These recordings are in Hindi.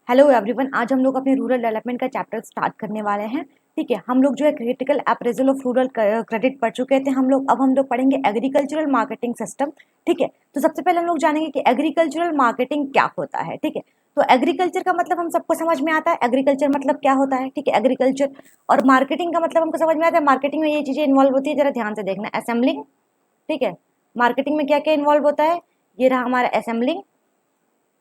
हेलो एवरीवन, आज हम लोग अपने रूरल डेवलपमेंट का चैप्टर स्टार्ट करने वाले हैं। ठीक है, हम लोग जो है critical appraisal of rural credit पढ़ चुके थे हम लोग। अब हम लोग पढ़ेंगे एग्रीकल्चरल मार्केटिंग सिस्टम। ठीक है, तो सबसे पहले हम लोग जानेंगे कि एग्रीकल्चरल मार्केटिंग क्या होता है। ठीक है, तो एग्रीकल्चर का मतलब हम सबको समझ में आता है, एग्रीकल्चर मतलब क्या होता है। ठीक है, एग्रीकल्चर और मार्केटिंग का मतलब हमको समझ में आता है। मार्केटिंग में ये चीजें इन्वॉल्व होती है, जरा ध्यान से देखना। असेंबलिंग, ठीक है, मार्केटिंग में क्या क्या इन्वॉल्व होता है, ये रहा हमारा असेंबलिंग।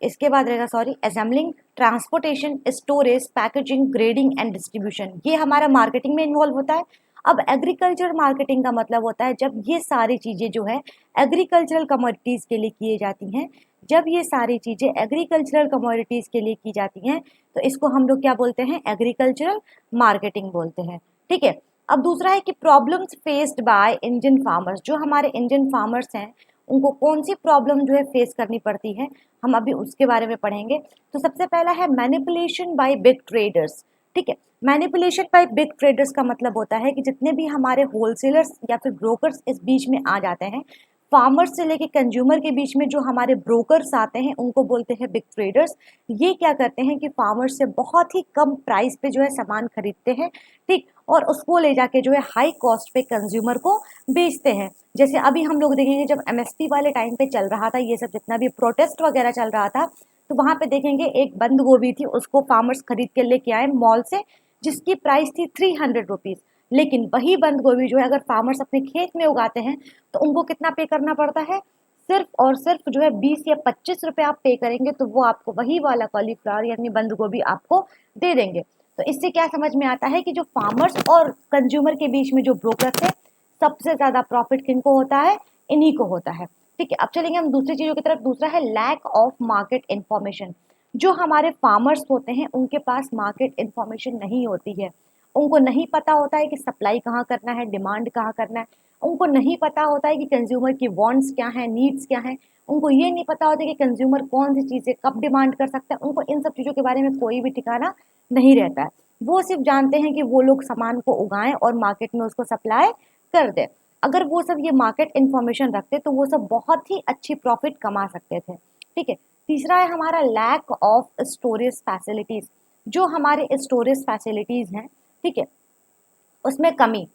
इसके बाद रहेगा assembling, transportation, storage, packaging, grading and distribution, ये हमारा मार्केटिंग में इन्वॉल्व होता है। अब एग्रीकल्चर मार्केटिंग का मतलब होता है जब ये सारी चीजें जो है एग्रीकल्चरल कमोडिटीज के लिए किए जाती हैं। जब ये सारी चीजें एग्रीकल्चरल कमोडिटीज के लिए की जाती हैं तो इसको हम लोग क्या बोलते हैं, एग्रीकल्चरल मार्केटिंग बोलते हैं। ठीक है, अब दूसरा है कि problems faced by Indian farmers, जो हमारे इंडियन फार्मर्स हैं उनको कौन सी प्रॉब्लम जो है फेस करनी पड़ती है, हम अभी उसके बारे में पढ़ेंगे। तो सबसे पहला है मैनिपुलेशन बाय बिग ट्रेडर्स। ठीक है, मैनिपुलेशन बाय बिग ट्रेडर्स का मतलब होता है कि जितने भी हमारे होलसेलर्स या फिर ब्रोकर्स इस बीच में आ जाते हैं, फार्मर्स से लेके कंज्यूमर के बीच में जो हमारे ब्रोकर्स आते हैं उनको बोलते हैं बिग ट्रेडर्स। ये क्या करते हैं कि फार्मर्स से बहुत ही कम प्राइस पे जो है सामान खरीदते हैं। ठीक, और उसको ले जाके जो है हाई कॉस्ट पे कंज्यूमर को बेचते हैं। जैसे अभी हम लोग देखेंगे जब एमएसपी वाले टाइम पे चल रहा था, ये सब जितना भी प्रोटेस्ट वगैरह चल रहा था, तो वहां पे देखेंगे एक बंद गोभी थी, उसको फार्मर्स खरीद के लेके आए मॉल से, जिसकी प्राइस थी 300 रुपीज। लेकिन वही बंद गोभी जो है अगर फार्मर्स अपने खेत में उगाते हैं तो उनको कितना पे करना पड़ता है, सिर्फ और सिर्फ जो है 20 या 25 रुपए आप पे करेंगे तो वो आपको वही वाला कॉलीफ्लावर यानी बंद गोभी आपको दे देंगे। तो इससे क्या समझ में आता है कि जो फार्मर्स और कंज्यूमर के बीच में जो ब्रोकर है, सबसे ज्यादा प्रॉफिट किनको होता है, इन्हीं को होता है। ठीक है, अब चलेंगे हम दूसरी चीजों की तरफ। दूसरा है लैक ऑफ मार्केट इंफॉर्मेशन। जो हमारे फार्मर्स होते हैं उनके पास मार्केट इंफॉर्मेशन नहीं होती है। उनको नहीं पता होता है कि सप्लाई कहाँ करना है, डिमांड कहाँ करना है। उनको नहीं पता होता है कि कंज्यूमर की वांट्स क्या है, नीड्स क्या है। उनको ये नहीं पता होता कि कंज्यूमर कौन सी चीजें कब डिमांड कर सकता है। उनको इन सब चीजों के बारे में कोई भी ठिकाना नहीं रहता है। वो सिर्फ जानते हैं कि वो लोग सामान को उगाएं और मार्केट में उसको सप्लाई कर दे। अगर वो सब ये मार्केट इंफॉर्मेशन रखते तो वो सब बहुत ही अच्छी प्रॉफिट कमा सकते थे। ठीक है, तीसरा है हमारा लैक ऑफ स्टोरेज फैसिलिटीज। जो हमारे स्टोरेज फैसिलिटीज हैं, ठीक है, उसमें कमी।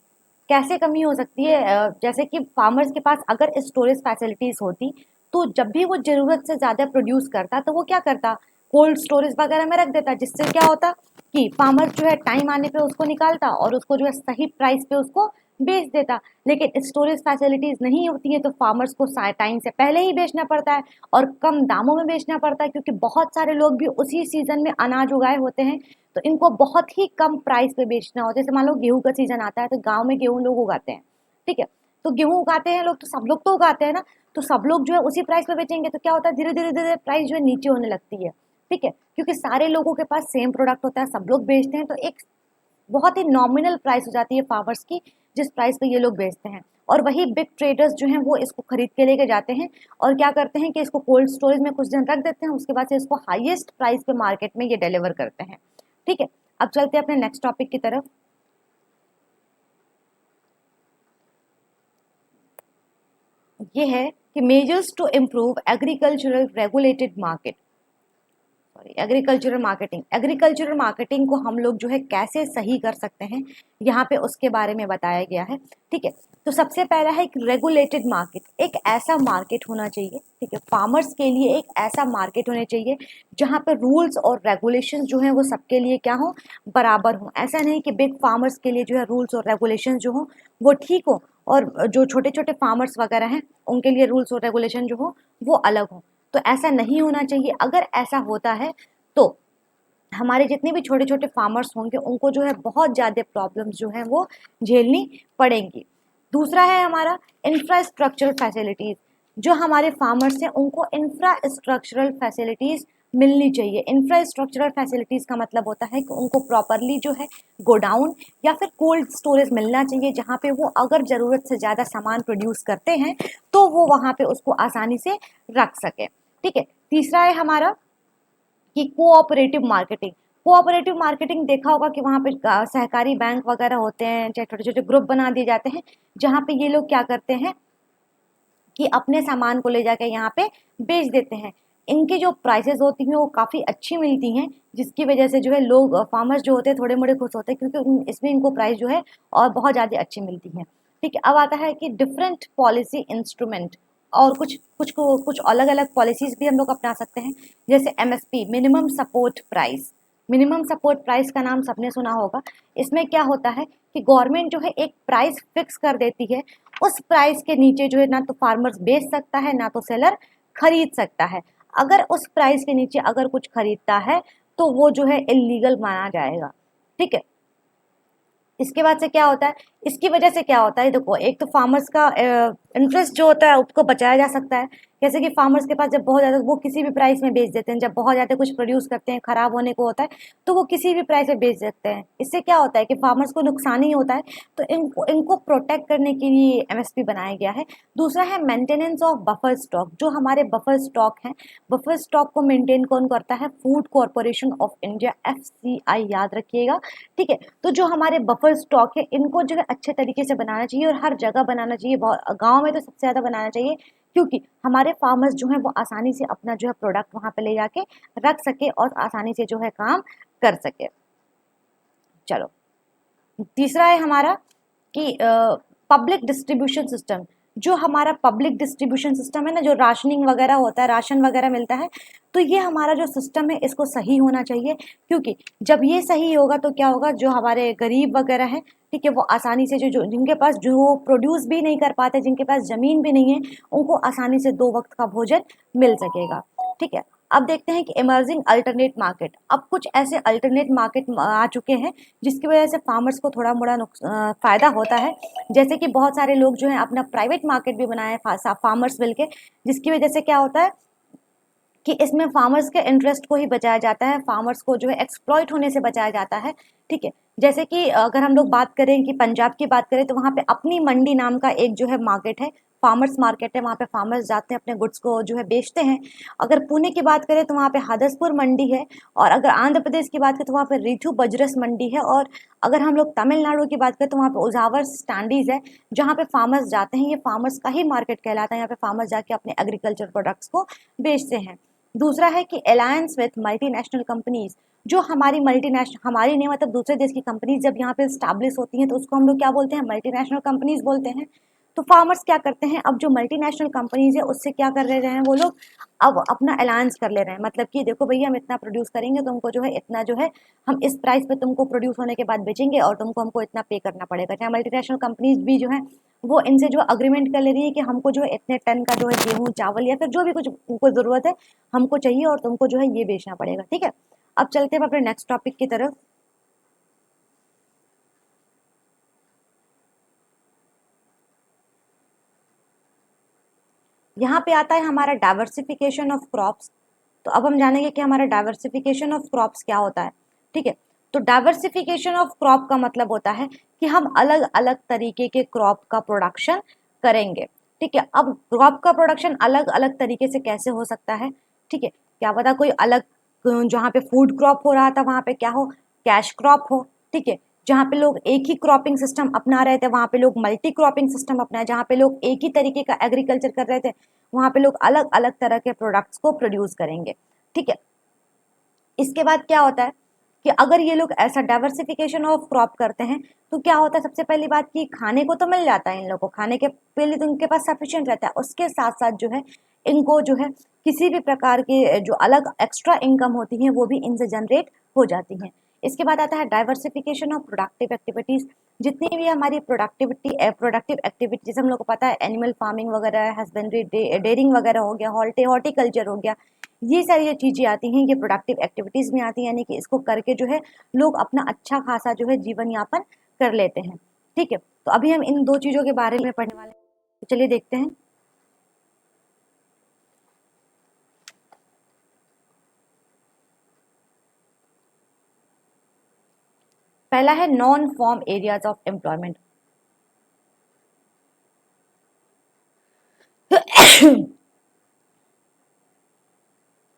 कैसे कमी हो सकती है, जैसे कि फार्मर्स के पास अगर स्टोरेज फैसिलिटीज होती तो जब भी वो जरूरत से ज्यादा प्रोड्यूस करता तो वो क्या करता, कोल्ड स्टोरेज वगैरह में रख देता, जिससे क्या होता कि फार्मर जो है टाइम आने पे उसको निकालता और उसको जो है सही प्राइस पे उसको बेच देता। लेकिन स्टोरेज फैसिलिटीज नहीं होती है तो फार्मर्स को टाइम से पहले ही बेचना पड़ता है और कम दामों में बेचना पड़ता है, क्योंकि बहुत सारे लोग भी उसी सीजन में अनाज उगाए होते हैं तो इनको बहुत ही कम प्राइस पे बेचना होता है। जैसे मान लो गेहूं का सीजन आता है तो गांव में गेहूं लोग उगाते हैं। ठीक है, तो गेहूं उगाते हैं लोग, तो सब लोग तो उगाते हैं ना, तो सब लोग जो है उसी प्राइस पे बेचेंगे तो क्या होता है, धीरे धीरे धीरे प्राइस जो है नीचे होने लगती है। ठीक है, क्योंकि सारे लोगों के पास सेम प्रोडक्ट होता है, सब लोग बेचते हैं, तो एक बहुत ही नॉमिनल प्राइस हो जाती है फार्मर्स की, जिस प्राइस पे ये लोग बेचते हैं। और वही बिग ट्रेडर्स जो हैं वो इसको खरीद के लेके जाते हैं और क्या करते हैं कि इसको कोल्ड स्टोरेज में कुछ दिन रख देते हैं, उसके बाद से इसको हाईएस्ट प्राइस पे मार्केट में ये डिलीवर करते हैं। ठीक है, अब चलते हैं अपने नेक्स्ट टॉपिक की तरफ। ये है कि measures to improve agricultural regulated market, sorry agricultural marketing. Agricultural marketing को हम लोग जो है कैसे सही कर सकते हैं, यहाँ पे उसके बारे में बताया गया है। ठीक है, तो सबसे पहला है एक रेगुलेटेड मार्केट। एक ऐसा मार्केट होना चाहिए, ठीक है, फार्मर्स के लिए एक ऐसा मार्केट होना चाहिए जहाँ पे रूल्स और रेगुलेशंस जो हैं वो सबके लिए क्या हो, बराबर हो। ऐसा नहीं कि बिग फार्मर्स के लिए जो है रूल्स और रेगुलेशंस जो हो वो ठीक हो और जो छोटे छोटे फार्मर्स वगैरह हैं उनके लिए रूल्स और रेगुलेशन जो हो वो अलग हो। तो ऐसा नहीं होना चाहिए। अगर ऐसा होता है तो हमारे जितने भी छोटे छोटे फार्मर्स होंगे उनको जो है बहुत ज़्यादा प्रॉब्लम्स जो है वो झेलनी पड़ेंगी। दूसरा है हमारा इंफ्रास्ट्रक्चरल फैसिलिटीज़। जो हमारे फार्मर्स हैं उनको इंफ्रास्ट्रक्चरल फैसिलिटीज़ मिलनी चाहिए। इंफ्रास्ट्रक्चरल फैसिलिटीज़ का मतलब होता है कि उनको प्रॉपरली जो है गोडाउन या फिर कोल्ड स्टोरेज मिलना चाहिए, जहाँ पे वो अगर ज़रूरत से ज़्यादा सामान प्रोड्यूस करते हैं तो वो वहाँ पे उसको आसानी से रख सके। ठीक है, तीसरा है हमारा कि कोऑपरेटिव मार्केटिंग। कोऑपरेटिव मार्केटिंग देखा होगा कि वहाँ पे सहकारी बैंक वगैरह होते हैं, चाहे छोटे छोटे ग्रुप बना दिए जाते हैं, जहाँ पे ये लोग क्या करते हैं कि अपने सामान को ले जाके यहाँ पे बेच देते हैं। इनकी जो प्राइसेस होती हैं वो काफ़ी अच्छी मिलती हैं, जिसकी वजह से जो है लोग फार्मर्स जो होते हैं थोड़े मोड़े खुश होते हैं, क्योंकि इसमें इनको प्राइस जो है और बहुत ज़्यादा अच्छी मिलती है। ठीक है, अब आता है कि डिफरेंट पॉलिसी इंस्ट्रूमेंट, और कुछ अलग अलग पॉलिसीज भी हम लोग अपना सकते हैं, जैसे MSP, minimum support price. Minimum support price का नाम सबने सुना होगा। इसमें क्या होता है कि गवर्नमेंट जो है एक प्राइस फिक्स कर देती है, उस प्राइस के नीचे जो है ना तो फार्मर्स बेच सकता है ना तो सेलर खरीद सकता है। अगर उस प्राइस के नीचे अगर कुछ खरीदता है तो वो जो है इलीगल माना जाएगा। ठीक है, इसके बाद से क्या होता है, इसकी वजह से क्या होता है, देखो एक तो फार्मर्स का इंटरेस्ट जो होता है उसको बचाया जा सकता है। जैसे कि फार्मर्स के पास जब बहुत ज़्यादा, वो किसी भी प्राइस में बेच देते हैं, जब बहुत ज़्यादा कुछ प्रोड्यूस करते हैं खराब होने को होता है तो वो किसी भी प्राइस में बेच सकते हैं। इससे क्या होता है कि फार्मर्स को नुकसान ही होता है। तो इनको इनको प्रोटेक्ट करने के लिए एमएसपी बनाया गया है। दूसरा है मेंटेनेंस ऑफ बफर स्टॉक। जो हमारे बफर स्टॉक हैं, बफर स्टॉक को मेंटेन कौन करता है, food corporation of India, FCI, याद रखिएगा। ठीक है, तो जो हमारे बफर स्टॉक है इनको जो है अच्छे तरीके से बनाना चाहिए और हर जगह बनाना चाहिए। गांव में तो सबसे ज़्यादा बनाना चाहिए, क्योंकि हमारे फार्मर्स जो हैं वो आसानी से अपना जो है प्रोडक्ट वहाँ पे ले जाके रख सके और आसानी से जो है काम कर सके। चलो, तीसरा है हमारा कि पब्लिक डिस्ट्रीब्यूशन सिस्टम। जो हमारा पब्लिक डिस्ट्रीब्यूशन सिस्टम है ना, जो राशनिंग वगैरह होता है, राशन वगैरह मिलता है, तो ये हमारा जो सिस्टम है इसको सही होना चाहिए। क्योंकि जब ये सही होगा तो क्या होगा, जो हमारे गरीब वगैरह हैं, ठीक है, वो आसानी से जो जिनके पास जो प्रोड्यूस भी नहीं कर पाते, जिनके पास ज़मीन भी नहीं है, उनको आसानी से 2 वक्त का भोजन मिल सकेगा। ठीक है, अब देखते हैं कि इमर्जिंग अल्टरनेट मार्केट। अब कुछ ऐसे अल्टरनेट मार्केट आ चुके हैं जिसकी वजह से फार्मर्स को थोड़ा मोड़ा फ़ायदा होता है। जैसे कि बहुत सारे लोग जो हैं अपना प्राइवेट मार्केट भी बनाए फार्मर्स मिलके, जिसकी वजह से क्या होता है कि इसमें फार्मर्स के इंटरेस्ट को ही बचाया जाता है, फार्मर्स को जो है एक्सप्लॉइट होने से बचाया जाता है। ठीक है, जैसे कि अगर हम लोग बात करें कि पंजाब की बात करें तो वहाँ पे अपनी मंडी नाम का एक जो है मार्केट है, फार्मर्स मार्केट है, वहाँ पे फार्मर्स जाते हैं अपने गुड्स को जो है बेचते हैं। अगर पुणे की बात करें तो वहाँ पे हदसपुर मंडी है, और अगर आंध्र प्रदेश की बात करें तो वहाँ पे रिथु बजरस मंडी है, और अगर हम लोग तमिलनाडु की बात करें तो वहाँ पे उजावर स्टैंडीज है, जहाँ पे फार्मर्स जाते हैं। ये फार्मर्स का ही मार्केट कहलाता है, यहाँ पे फार्मर्स जाके अपने एग्रीकल्चर प्रोडक्ट्स को बेचते हैं। दूसरा है कि अलायंस विथ मल्टीनेशनल कंपनीज। जो हमारी मल्टीनेशनल, हमारी नहीं मतलब दूसरे देश की कंपनीज जब यहाँ पे स्टैब्लिश होती हैं तो उसको हम लोग क्या बोलते हैं, मल्टीनेशनल कंपनीज बोलते हैं। तो फार्मर्स क्या करते हैं, अब जो मल्टीनेशनल कंपनीज है उससे क्या कर ले रहे हैं वो लोग, अब अपना अलायंस कर ले रहे हैं। मतलब कि देखो भैया हम इतना प्रोड्यूस करेंगे, तुमको जो है इतना जो है हम इस प्राइस पे तुमको प्रोड्यूस होने के बाद बेचेंगे और तुमको हमको इतना पे करना पड़ेगा। चाहे मल्टीनेशनल कंपनीज भी जो है वो इनसे जो अग्रीमेंट कर ले रही है कि हमको जो है इतने टन का जो है गेहूँ चावल या फिर जो भी कुछ उनको ज़रूरत है हमको चाहिए और तुमको जो है ये बेचना पड़ेगा। ठीक है, अब चलते हैं अपने नेक्स्ट टॉपिक की तरफ। यहाँ पे आता है हमारा डाइवर्सिफिकेशन ऑफ क्रॉप्स। तो अब हम जानेंगे कि हमारा डाइवर्सिफिकेशन ऑफ क्रॉप्स क्या होता है। ठीक है, तो डाइवर्सिफिकेशन ऑफ क्रॉप का मतलब होता है कि हम अलग अलग तरीके के क्रॉप का प्रोडक्शन करेंगे। ठीक है, अब क्रॉप का प्रोडक्शन अलग अलग तरीके से कैसे हो सकता है। ठीक है, क्या पता कोई अलग, जहाँ पे फूड क्रॉप हो रहा था वहाँ पे क्या हो, कैश क्रॉप हो। ठीक है, जहाँ पे लोग एक ही क्रॉपिंग सिस्टम अपना रहे थे वहाँ पे लोग मल्टी क्रॉपिंग सिस्टम अपनाए, जहाँ पे लोग एक ही तरीके का एग्रीकल्चर कर रहे थे वहाँ पे लोग अलग अलग तरह के प्रोडक्ट्स को प्रोड्यूस करेंगे। ठीक है, इसके बाद क्या होता है कि अगर ये लोग ऐसा डाइवर्सिफिकेशन ऑफ क्रॉप करते हैं तो क्या होता है, सबसे पहली बात कि खाने को तो मिल जाता है इन लोगों को, खाने के पहले तो इनके पास सफिशिएंट रहता है, उसके साथ साथ जो है इनको जो है किसी भी प्रकार के जो अलग एक्स्ट्रा इनकम होती है वो भी इनसे जनरेट हो जाती हैं। इसके बाद आता है डाइवर्सिफिकेशन ऑफ प्रोडक्टिव एक्टिविटीज़। जितनी भी हमारी प्रोडक्टिव एक्टिविटी, जैसे हम लोग को पता है एनिमल फार्मिंग वगैरह, हस्बेंड्री, डेयरिंग वगैरह हो गया, हॉर्टिकल्चर हो गया, ये सारी जो चीज़ें आती हैं ये प्रोडक्टिव एक्टिविटीज़ में आती हैं, यानी कि इसको करके जो है लोग अपना अच्छा खासा जो है जीवन यापन कर लेते हैं। ठीक है, तो अभी हम इन 2 चीज़ों के बारे में पढ़ने वाले हैं, तो चलिए देखते हैं। पहला है non farm areas of employment.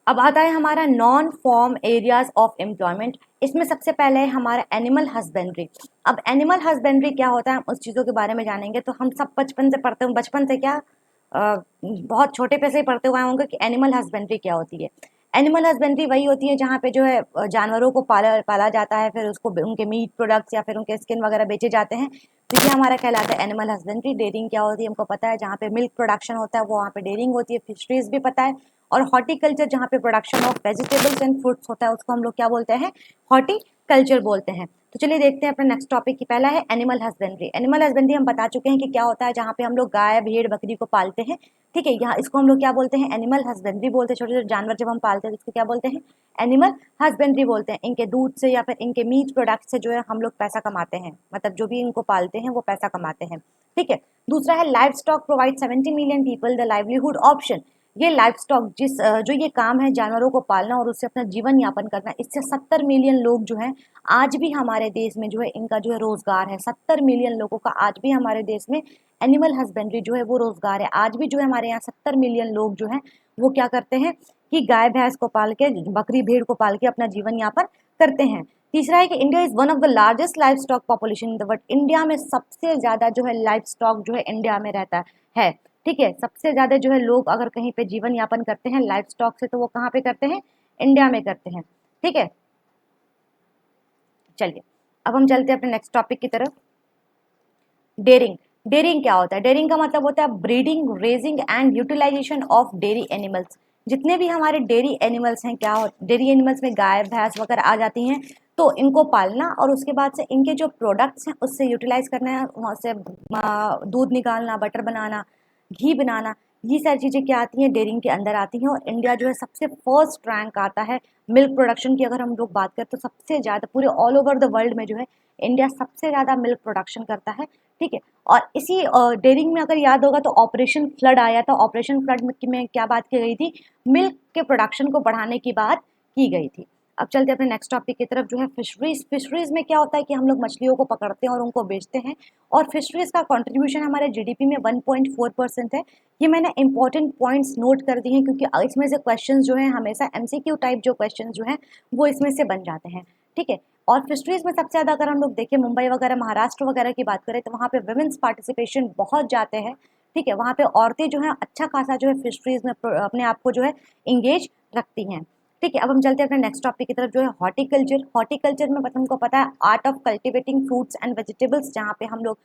अब आता है हमारा non farm areas of employment. इसमें सबसे पहले है हमारा एनिमल हस्बेंड्री। अब एनिमल हस्बेंड्री क्या होता है हम उस चीज़ों के बारे में जानेंगे। तो हम सब बचपन से पढ़ते हैं, बचपन से क्या बहुत छोटे पे से ही पढ़ते हुए आए होंगे कि एनिमल हस्बेंड्री क्या होती है। एनिमल हस्बेंड्री वही होती है जहाँ पे जो है जानवरों को पाला पाला जाता है, फिर उसको उनके मीट प्रोडक्ट्स या फिर उनके स्किन वगैरह बेचे जाते हैं, तो ये हमारा कहलाता है एनिमल हस्बेंड्री। डेयरिंग क्या होती है हमको पता है, जहाँ पे मिल्क प्रोडक्शन होता है वो वहाँ पे डेयरिंग होती है। फिशरीज भी पता है। और हॉर्टिकल्चर जहाँ पे production of vegetables and fruits होता है उसको हम लोग क्या बोलते हैं, हॉर्टिकल्चर बोलते हैं। तो चलिए देखते हैं अपना नेक्स्ट टॉपिक की। पहला है एनिमल हस्बेंड्री। एनिमल हस्बेंड्री हम बता चुके हैं कि क्या होता है, जहाँ पे हम लोग गाय भेड़ बकरी को पालते हैं, ठीक है। यहाँ इसको हम लोग क्या बोलते हैं, एनिमल हस्बेंड्री बोलते हैं। छोटे छोटे जानवर जब हम पालते हैं तो इसको क्या बोलते हैं, एनिमल हस्बेंड्री बोलते हैं। इनके दूध से या फिर इनके मीट प्रोडक्ट से जो है हम लोग पैसा कमाते हैं, मतलब जो भी इनको पालते हैं वो पैसा कमाते हैं, ठीक है। दूसरा है live stock provide 70 million people the livelihood option. ये लाइफ स्टॉक जो ये काम है जानवरों को पालना और उससे अपना जीवन यापन करना, इससे 70 मिलियन लोग जो हैं आज भी हमारे देश में जो है इनका जो है रोजगार है। 70 मिलियन लोगों का आज भी हमारे देश में एनिमल हस्बेंड्री जो है वो रोजगार है। आज भी जो है हमारे यहाँ 70 मिलियन लोग जो हैं वो क्या करते हैं कि गाय भैंस को पाल के, बकरी भेड़ को पाल के अपना जीवन यापन करते हैं। तीसरा है कि India is one of the largest life stock population in the world. India में सबसे ज्यादा जो है लाइफ स्टॉक जो है इंडिया में रहता है, ठीक है। सबसे ज्यादा जो है लोग अगर कहीं पे जीवन यापन करते हैं लाइफ स्टॉक से तो वो कहाँ पे करते हैं, इंडिया में करते हैं, ठीक है। चलिए अब हम चलते हैं अपने नेक्स्ट टॉपिक की तरफ। डेयरिंग। डेयरिंग क्या होता है, डेयरिंग का मतलब होता है breeding raising and utilisation of dairy animals. जितने भी हमारे डेयरी एनिमल्स हैं, क्या डेयरी एनिमल्स में गाय भैंस वगैरह आ जाती हैं, तो इनको पालना और उसके बाद से इनके जो प्रोडक्ट्स हैं उससे यूटिलाइज करना है, वहाँ से दूध निकालना, बटर बनाना, घी बनाना, ये सारी चीज़ें क्या आती हैं, डेयरिंग के अंदर आती हैं। और इंडिया जो है सबसे फर्स्ट रैंक आता है मिल्क प्रोडक्शन की। अगर हम लोग बात करें तो सबसे ज़्यादा पूरे ऑल ओवर द वर्ल्ड में जो है इंडिया सबसे ज़्यादा मिल्क प्रोडक्शन करता है, ठीक है। और इसी डेयरिंग में अगर याद होगा तो ऑपरेशन फ्लड आया था। ऑपरेशन फ्लड में क्या बात की गई थी, मिल्क के प्रोडक्शन को बढ़ाने की बात की गई थी। अब चलते हैं अपने नेक्स्ट टॉपिक की तरफ जो है फिशरीज। फिशरीज में क्या होता है कि हम लोग मछलियों को पकड़ते हैं और उनको बेचते हैं, और फिशरीज का कंट्रीब्यूशन हमारे जीडीपी में 1.4% है। ये मैंने इंपॉर्टेंट पॉइंट्स नोट कर दिए हैं क्योंकि इसमें से क्वेश्चंस जो हैं हमेशा एमसीक्यू टाइप जो क्वेश्चंस जो हैं वो इसमें से बन जाते हैं, ठीक है। और फिशरीज में सबसे ज़्यादा अगर हम लोग देखें मुंबई वगैरह महाराष्ट्र वगैरह की बात करें तो वहाँ पे वुमेन्स पार्टिसिपेशन बहुत जाते हैं, ठीक है। वहाँ पे औरतें जो हैं अच्छा खासा जो है फिशरीज में अपने आप को जो है इंगेज रखती हैं, ठीक है। अब हम चलते हैं अपने नेक्स्ट टॉपिक की तरफ जो है हॉर्टिकल्चर। हॉर्टिकल्चर में हमको पता है art of cultivating fruits and vegetables, जहाँ पे हम लोग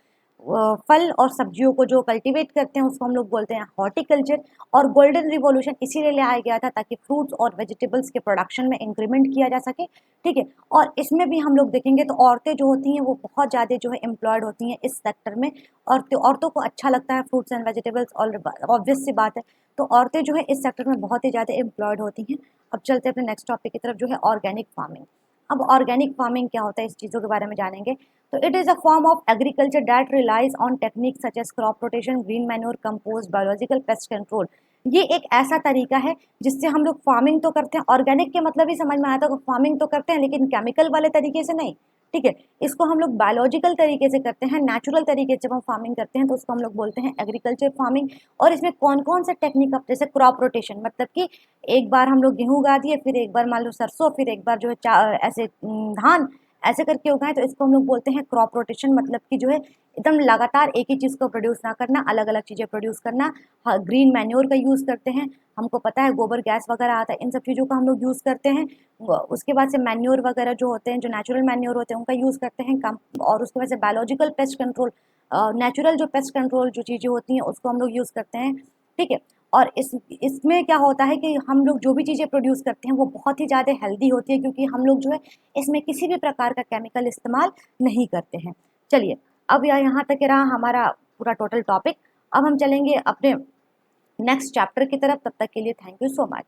फल और सब्जियों को जो कल्टीवेट करते हैं उसको हम लोग बोलते हैं हॉर्टिकल्चर। और गोल्डन रिवॉल्यूशन इसीलिए लाया गया था ताकि फ्रूट्स और वेजिटेबल्स के प्रोडक्शन में इंक्रीमेंट किया जा सके, ठीक है। और इसमें भी हम लोग देखेंगे तो औरतें जो होती हैं वो बहुत ज़्यादा जो है एम्प्लॉयड होती हैं इस सेक्टर में। और औरतों को अच्छा लगता है फ्रूट्स एंड वेजिटेबल्स, और ऑब्वियस सी बात है तो औरतें जो है इस सेक्टर में बहुत ही ज़्यादा एम्प्लॉयड होती हैं। अब चलते हैं अपने नेक्स्ट टॉपिक की तरफ जो है ऑर्गेनिक फार्मिंग। अब ऑर्गेनिक फार्मिंग क्या होता है इस चीज़ों के बारे में जानेंगे। तो it is a form of agriculture that relies on technique such as crop rotation, green manure, compost, biological pest control. ये एक ऐसा तरीका है जिससे हम लोग फार्मिंग तो करते हैं, ऑर्गेनिक के मतलब ही समझ में आया था कि फार्मिंग तो करते हैं लेकिन केमिकल वाले तरीके से नहीं, ठीक है। इसको हम लोग बायोलॉजिकल तरीके से करते हैं, नेचुरल तरीके से जब हम फार्मिंग करते हैं तो उसको हम लोग बोलते हैं एग्रीकल्चर फार्मिंग। और इसमें कौन कौन से टेक्निक, जैसे क्रॉप रोटेशन, मतलब कि एक बार हम लोग गेहूँ उगा दिए, फिर एक बार मान लो सरसों, फिर एक बार जो है ऐसे धान, ऐसे करके उगाएं तो इसको हम लोग बोलते हैं क्रॉप रोटेशन। मतलब कि जो है एकदम लगातार एक ही चीज़ को प्रोड्यूस ना करना, अलग अलग चीज़ें प्रोड्यूस करना। हाँ, ग्रीन मैन्योर का यूज़ करते हैं, हमको पता है गोबर गैस वगैरह आता है, इन सब चीज़ों का हम लोग यूज़ करते हैं। उसके बाद से मैन्योर वगैरह जो होते हैं, जो नेचुरल मैन्योर होते हैं उनका यूज़ करते हैं कम। और उसके बाद से बायोलॉजिकल पेस्ट कंट्रोल, नेचुरल जो पेस्ट कंट्रोल जो चीज़ें होती हैं उसको हम लोग यूज़ करते हैं, ठीक है। और इसमें क्या होता है कि हम लोग जो भी चीज़ें प्रोड्यूस करते हैं वो बहुत ही ज़्यादा हेल्दी होती है क्योंकि हम लोग जो है इसमें किसी भी प्रकार का केमिकल इस्तेमाल नहीं करते हैं। चलिए अब यहाँ तक रहा हमारा पूरा टोटल टॉपिक। अब हम चलेंगे अपने नेक्स्ट चैप्टर की तरफ, तब तक के लिए थैंक यू सो मच।